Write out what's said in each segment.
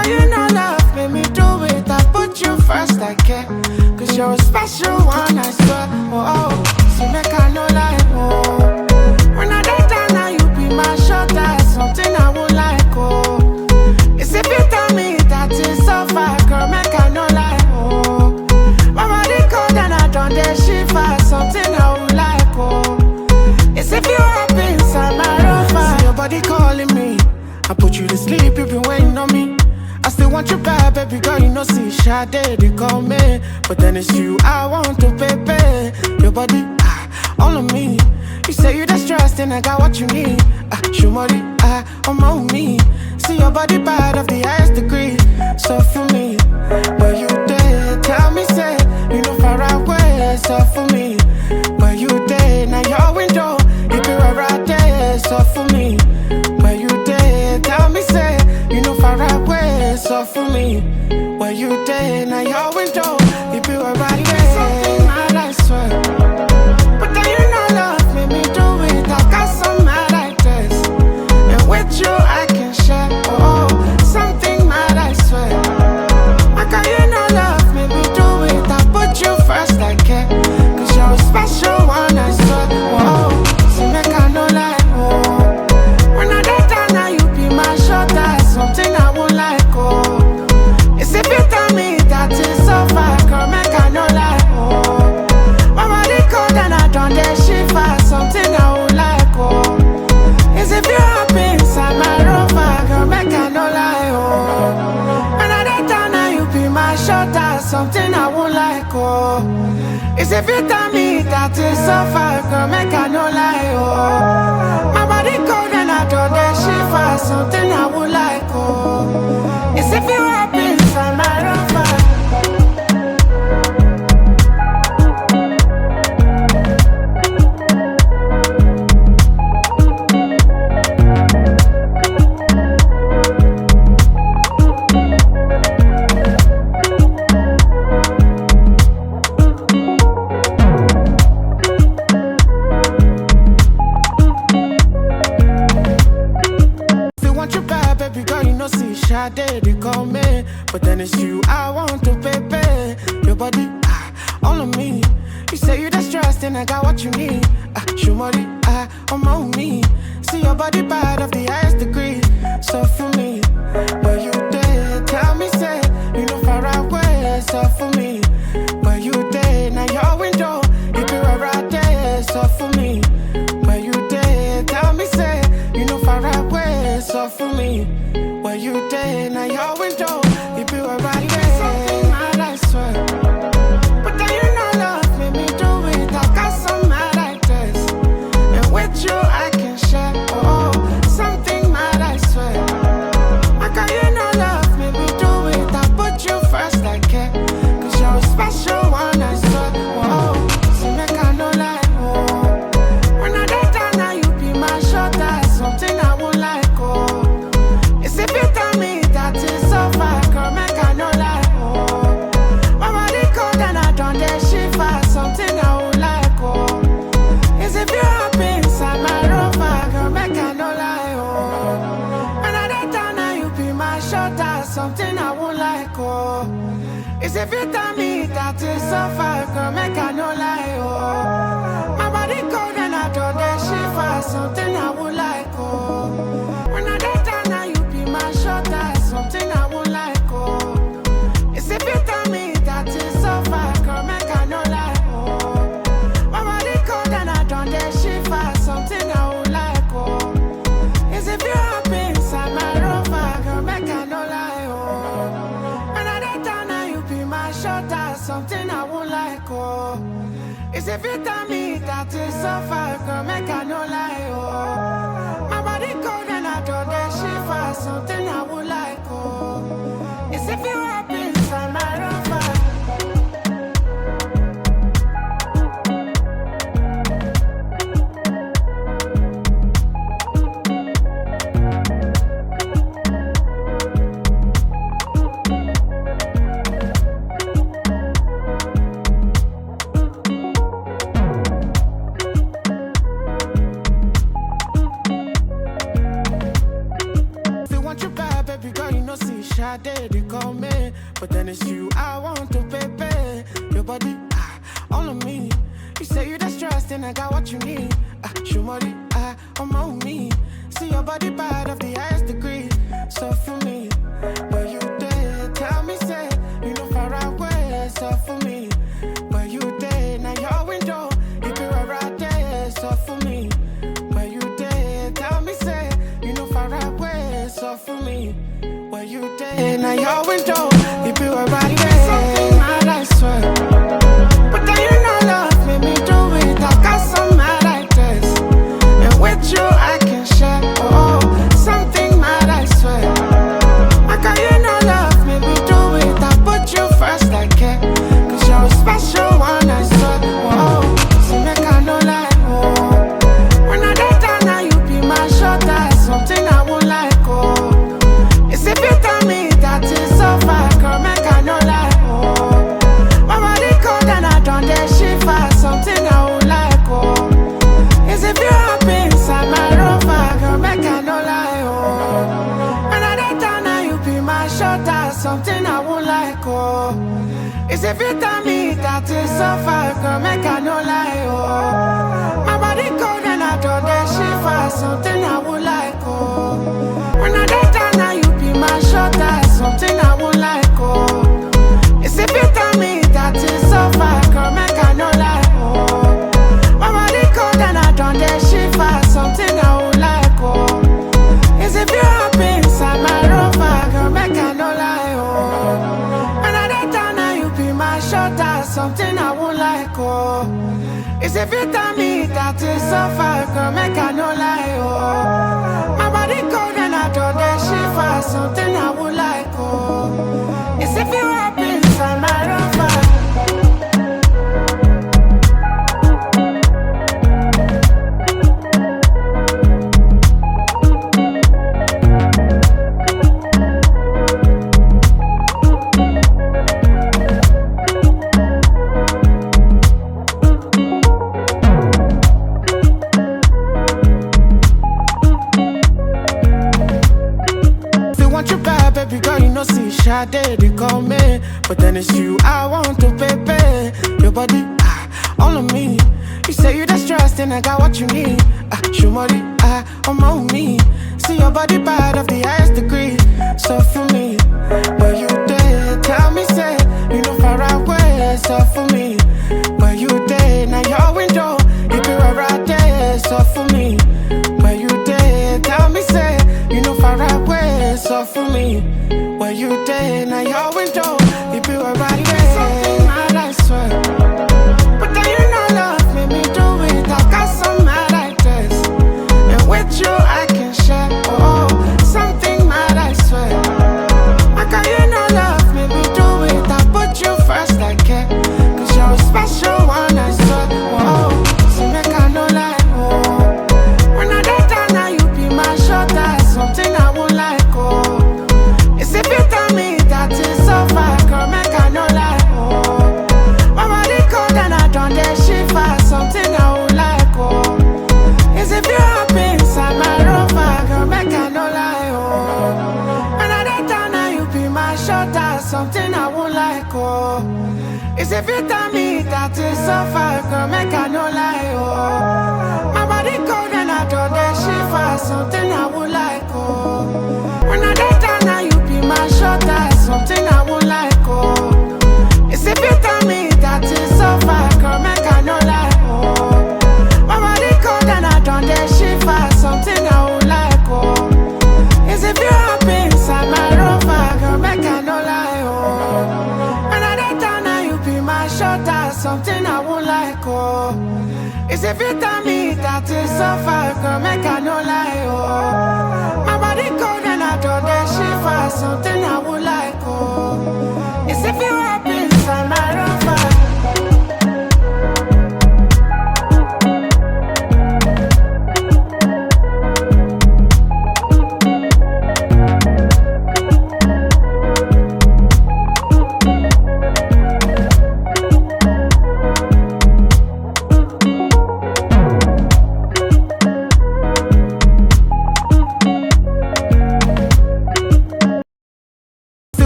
can you not love? Make me do it. I put you first, I care. Cause you're a special one, I swear. Oh, oh. So make I no lie, oh. When I die down now, you be my shoulder. Something I won't like, oh. It's if you tell me that it's so far, girl, make I no lie, oh. My body cold and I done the shiver. Something I won't like, oh. It's if you happy inside my rover. See your body calling me. I put you to sleep, you've been waiting on me. I still want you back, baby girl, you know, see Sade, they call me. But then it's you I want to, baby. Your body, all of me. You say you the stressed and I got what you need. Shumari, I'm on me. See your body bad of the highest degree. So for me, but you did tell me, say, you know far away. So for me, but you did, now your window, you be right there. So for me, but you did tell me, say, you know far away. So for me, but you did, now your window, you be right there. Something mad, I swear. But then you know love made me do it. I got some mad like this, and with you I can share. Oh, something mad, I swear. How can you know love made me do it? I put you first, I care. Cause you're a special one, I swear. Oh, so make I no lie, oh. When I die down now, you be my shoulder. Something I won't like, oh. It's if you tell me that it's so far, girl, make I no lie, oh. My body cold and I done the shiver. Something I won't like, oh. It's if you happy inside my rover, girl, make I no lie, oh. When I die down now, you be my shoulder. Something I won't like, oh. It's if you tell me that it's so far, girl, make I no lie, oh. My body cold and I done the shiver. Something I won't like, oh. It's if you happy inside my rover. Sade, they call me, but then it's you I want to, baby. Your body, all of me. You say you the stressed and I got what you need. Shumari, I'm on me. See your body bad of the highest degree. So for me, but you did tell me, say, you know far away. So for me, but you did, now your window, you be right there. So for me, but you did tell me, say, you know far away. So for me, but you did, now your window, you be right there. Something mad, I swear. But then you know love made me do it. I got some mad like this, and with you I can share. Oh, something mad, I swear. How can you know love made me do it? I put you first, I care. Cause you're a special one, I swear. Oh, so make I no lie, oh. When I die down now, you be my shoulder. Something I won't like, oh. It's if you tell me that it's so far, girl, make I no lie, oh. My body cold and I done the shiver. Something I won't like, oh. It's if you happy inside my rover, girl, make I no lie, oh. When I die down now, you be my shoulder. Something I won't like, oh. It's if you tell me that it's so far, girl, make I no lie, oh. My body cold and I done the shiver. Something I won't like, oh. When I die down now, you be my shoulder. Something I won't like, oh. It's if you tell me that it's so far, girl, make I no lie, oh. My body cold and I done the shiver. Something I won't like, oh. It's if you happy inside my rover, girl, make I no lie, oh. When I die down now, you be my shoulder. Something I won't like, oh. It's if you tell me that it's so far, girl, make I no lie, oh. My body cold and I done the shiver. Something I would like, oh. It's if you happy inside my rover. baby girl, you know, see Sade, they call me. But then it's you, I want to, baby. Your body, all of me. You say you the stressed, and I got what you need. Shumori, I'm on me. See your body bad of the highest degree. So for me, but you did, tell me, say, you know, far away. So for me, but you did, now your window, you be right there. So for me, but you did, tell me, say, you know, far away. So for me, but you did, now your window, you be right there. Something mad, I swear. But then you know love made me do it. I got some mad like this, and with you I can share. Oh, something mad, I swear. I got you know love made me do it. I put you first, I care. Cause you're a special one, I swear. Whoa, so make I no lie. Oh, when I get down now, you be my shoulder. Something I won't like. Oh, it's if you tell me that it's so far, girl, make I no lie. Oh, my body cold and I don't dare shiver. Something I won't like. Oh, it's if you're up inside my rover, girl, make I no lie. Oh, when I get down now, you be my shoulder. Something I won't like. Oh, it's if you tell me that it's so far, girl, make I no lie. Oh, my body cold and I don't dare shiver. Something I won't like. Oh, when I get down now, you be my shoulder. Something I won't like. Oh, it's if you tell me that it's so far, girl, make I no lie. Oh, my body cold and I don't dare shiver. Something I won't like. Oh, it's if you're up inside my rover, girl, make I no lie. Oh, when I get down now, you be my shoulder. Something I won't like. Oh, it's if you tell me that it's so far, girl, make I no lie. Oh, my body cold and I don't dare shiver. Something I won't like. Oh, it's if you're up inside my rover. Want you bad, baby girl, you know, see Sade, they call me. But then it's you, I want to, baby. Your body, all of me. You say you the stressed, and I got what you need. Shumori, I'm on me. See your body bad of the highest degree. So for me, but you did, tell me, say, you know, far away. So for me, but you did, now your window, you be right there. So for me, but you did, tell me, say, you know, far away. So for me, where you did, now your window, you be right there. Something mad, I swear. But then you know love made me do it. I got some mad like this, and with you I can share. Oh, something mad, I swear. I got you know love made me do it. I put you first, I care. Cause you're a special one, I swear. Whoa, so make I no lie. Oh, when I get down now, you be my shoulder. Something I won't like. Oh, it's if you tell me that it's so far, girl, make I no lie. Oh, my body cold and I don't dare shiver. Something I won't like. Oh, it's if you're up inside my rover, girl, make I no lie. Oh, when I get down now, you be my shoulder. Something I won't like. Oh, it's if you tell me that it's so far, girl, make I no lie. Oh, my body cold and I don't dare shiver. Something I won't like. Oh, when I get down now, you be my shoulder. Something I won't like. Oh, it's if you tell me that it's so far, girl, make I no lie. Oh, my body cold and I don't dare shiver. Something I won't like. Oh, it's if you're up inside my rover, girl, make I no lie. Oh, when I get down now, you be my shoulder. Something I won't like. Oh, it's if you tell me that it's so far, girl, make I no lie. Oh, my body cold and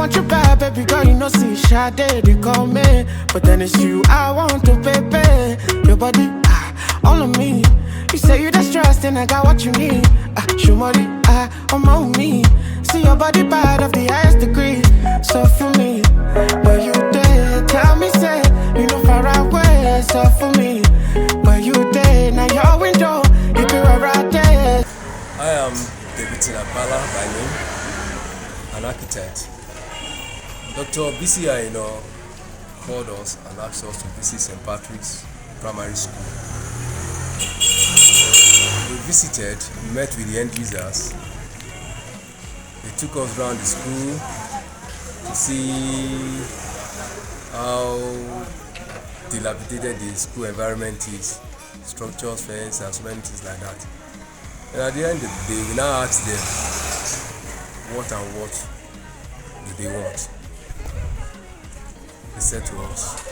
want you bad, baby girl, you know, see Sade, they call me. But then it's you I want to, baby. Your body, all of me. You say you the stressed and I got what you need. Show money, I'm on me. See your body bad of the highest degree. So for me, but you did tell me, say, you know, far away. So for me, but you did, now your window, you be right there. I am Bisi Aina by name, an architect. Dr. Bisi Aina called us and asked us to visit St. Patrick's Primary School. We visited, we met with the end users. They took us around the school to see how dilapidated the school environment is, structures, fence, and so many things like that. And at the end of the day, we now ask them what and what do they want. They said to us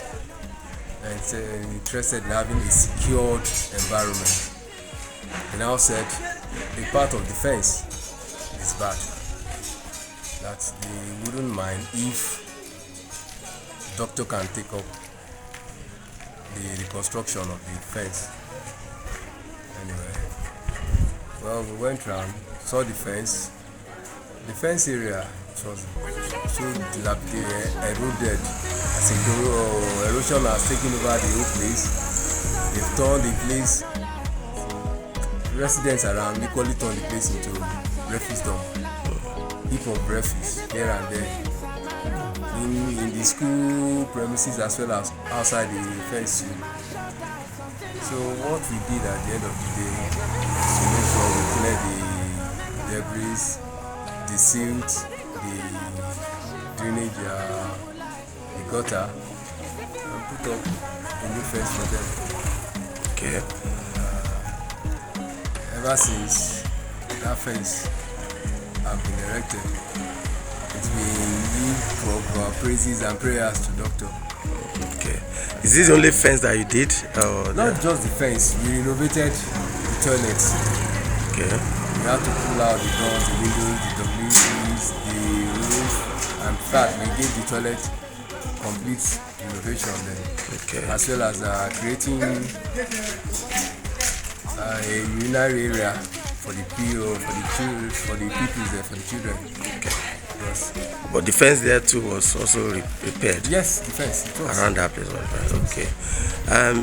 and they're interested in having a secured environment. They now said a part of the fence is bad, that they wouldn't mind if the doctor can take up the reconstruction of the fence. Anyway, well, we went around, saw the fence. The fence area was so dilapidated, eroded. As erosion has taken over the whole place. They've turned the place. Residents around equally turned the place into refuse dump. Heap of refuse here and there. In the school premises as well as outside the fence too. So what we did at the end of the day is to make sure we cleared the debris, the silt, the drainage, the gutter, and put up a new fence for them. Okay. Ever since that fence have been erected, it's been give of praises and prayers to doctor. Okay. Is this the only fence that you did? Or not just the fence, we renovated the toilets. Okay. We had to pull out the doors, the windows, the WCs, the roof, and in fact we gave the toilet complete renovation then. Okay. As well as creating a urinary area for the PO, for the pupils there, for the children. Okay. Yes. But the fence there too was also repaired. Yes, the fence. It was. Around that place was repaired. Okay.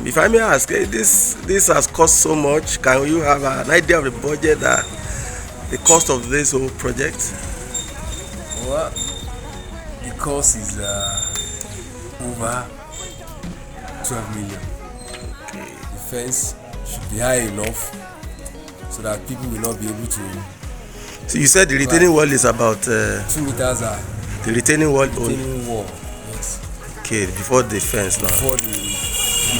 If I may ask, this has cost so much. Can you have an idea of the budget, the cost of this whole project? Well, the cost is over 12 million. Okay. The fence should be high enough so that people will not be able to. So you said the retaining wall is about 2 meters high. The retaining wall. Retaining wall, yes. Okay, before the fence now. Before the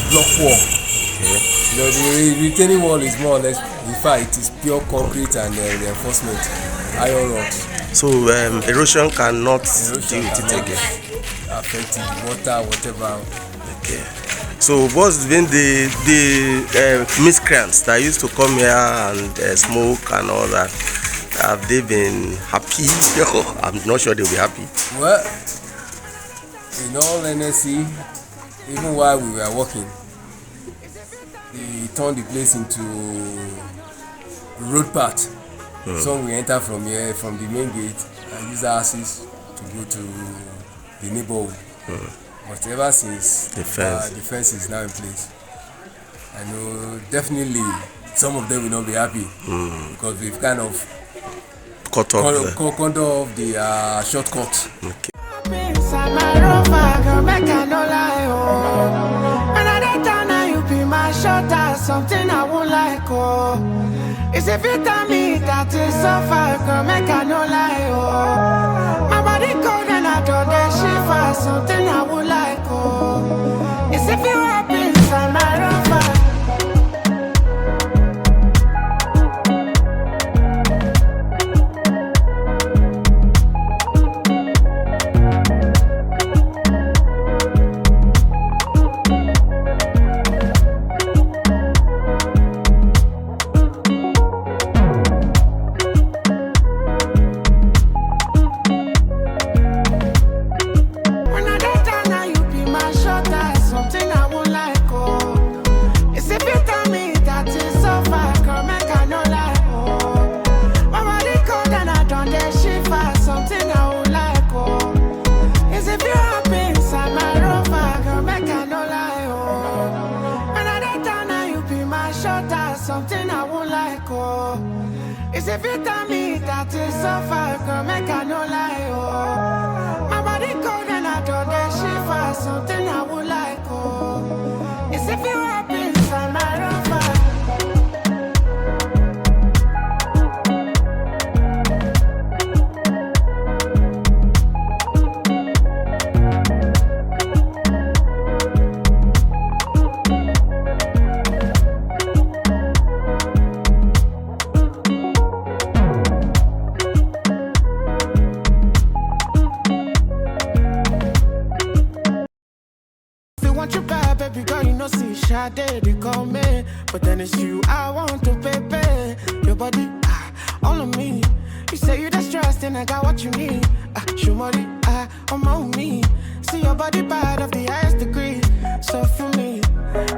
block wall. Okay. You know, the retaining wall is more or less, in fact, it is pure concrete and reinforcement, iron rods. So erosion cannot deal with it again. Affecting water, whatever. Okay. So what's been the miscreants that used to come here and smoke and all that? Have they been happy? I'm not sure they'll be happy. Well, in all honesty, even while we were working, they turned the place into road path. So we enter from here, from the main gate, and use our access to go to the neighborhood. But ever since the fence is now in place, I know definitely some of them will not be happy because we've kind of cut off the shortcut. Okay. Something I won't like, oh. It's if you tell me that it's so far, girl, make I no lie, oh. My body cold and I don't that shiver. Something I won't like, oh. It's if you happy inside my rover. suffer, girl, make I no lie, oh. My body cold and I don't that shit for something I would like, oh. It's if you rap inside my rover. Want you bad, baby girl, you know, see, Sade, they call me. But then it's you, I want to, baby. Your body, all of me. You say you the stressed, and I got what you need. Shumori, I'm on me. See your body bad of the highest degree. So for me,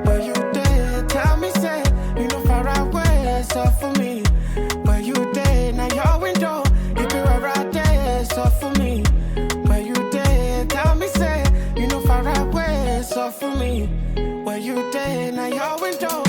but you did, tell me, say, you know, far away. So for me, but you did, now your window, you be right there. So for me, but you did, tell me, say, you know, far away. So for me, where you day, now your window.